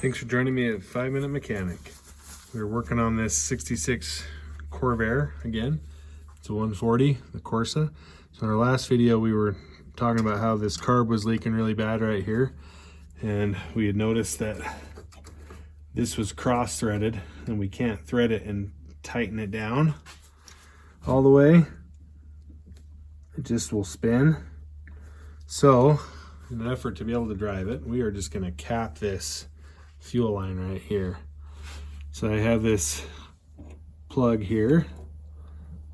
Thanks for joining me at 5 Minute Mechanic. We're working on this 66 Corvair again. It's a 140, the Corsa. So in our last video we were talking about how this carb was leaking really bad right here. And we had noticed that this was cross-threaded and we can't thread it and tighten it down all the way. It just will spin. So in an effort to be able to drive it, we are just going to cap this fuel line right here. So I have this plug here.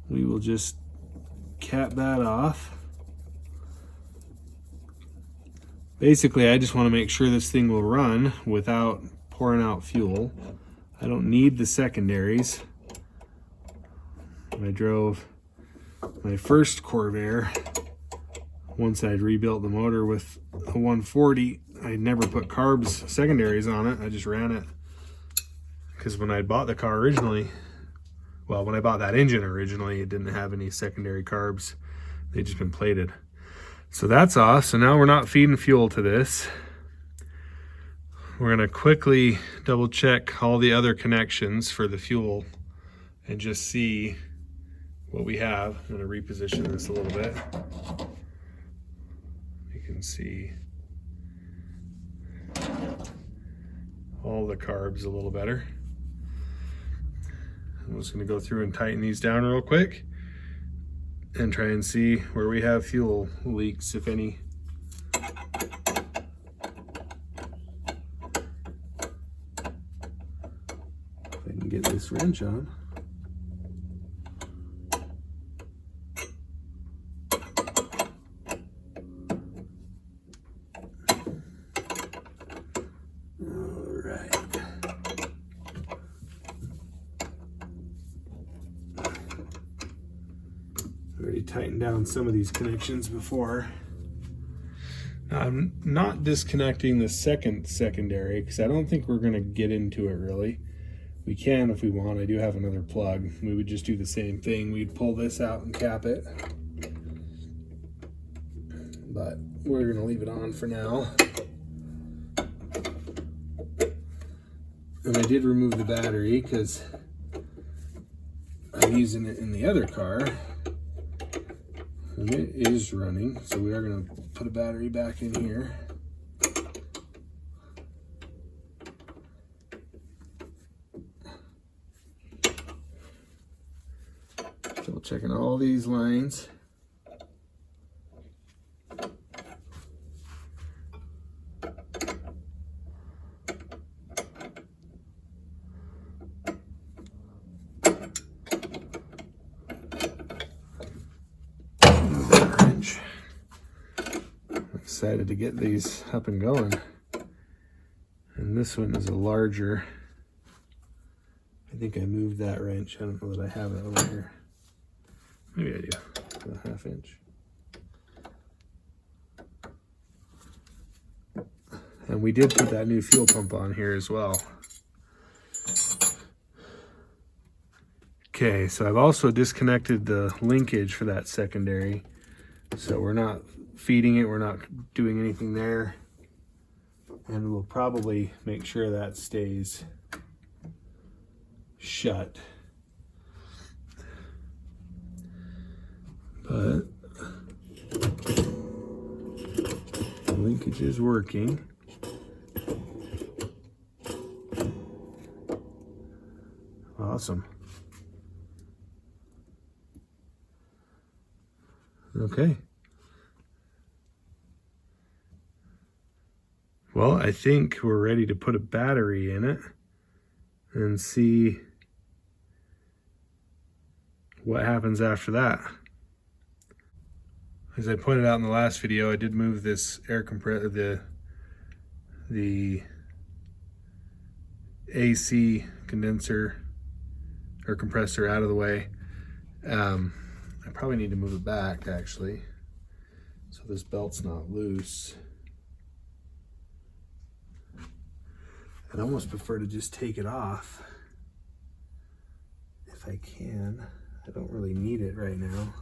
We will just cap that off. Basically, I just want to make sure this thing will run without pouring out fuel. I don't need the secondaries. When I drove my first Corvair, once I'd rebuilt the motor with a 140, I never put carbs secondaries on it. I just ran it because when I bought the car originally, well, when I bought that engine originally, it didn't have any secondary carbs. They'd just been plated. So that's off. So now we're not feeding fuel to this. We're going to quickly double check all the other connections for the fuel and just see what we have. I'm going to reposition this a little bit. You can see all the carbs a little better. I'm just going to go through and tighten these down real quick and try and see where we have fuel leaks, if any. If I can get this wrench on. Already tightened down some of these connections before. I'm not disconnecting the secondary because I don't think we're going to get into it really. We can if we want. I do have another plug. We would just do the same thing. We'd pull this out and cap it. But we're going to leave it on for now. And I did remove the battery because I'm using it in the other car. And it is running, so we are going to put a battery back in here. Still checking all these lines. Decided to get these up and going, and this one is a larger. I think I moved that wrench. I don't know that I have it over here. Maybe I do. A 1/2 inch. And we did put that new fuel pump on here as well. Okay, so I've also disconnected the linkage for that secondary, so we're not feeding it, we're not doing anything there, and we'll probably make sure that stays shut. But the linkage is working. Awesome. Okay. Well, I think we're ready to put a battery in it and see what happens after that. As I pointed out in the last video, I did move this air compressor, the AC condenser or compressor out of the way. I probably need to move it back actually, so this belt's not loose. I'd almost prefer to just take it off if I can. I don't really need it right now.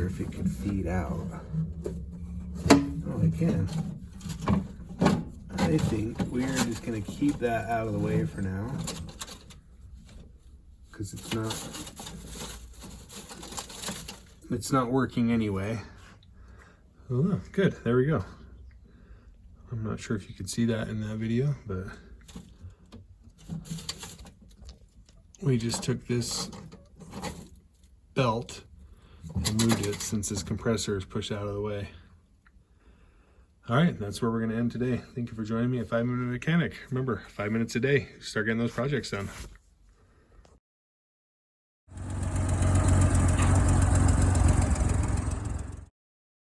if it could feed out. Oh, it can. I think we're just gonna keep that out of the way for now, because it's not working anyway. Oh, good, there we go. I'm not sure if you could see that in that video, but we just took this belt and moved it since this compressor is pushed out of the way. All right, that's where we're going to end today. Thank you for joining me at 5 Minute Mechanic. Remember, 5 minutes a day, start getting those projects done.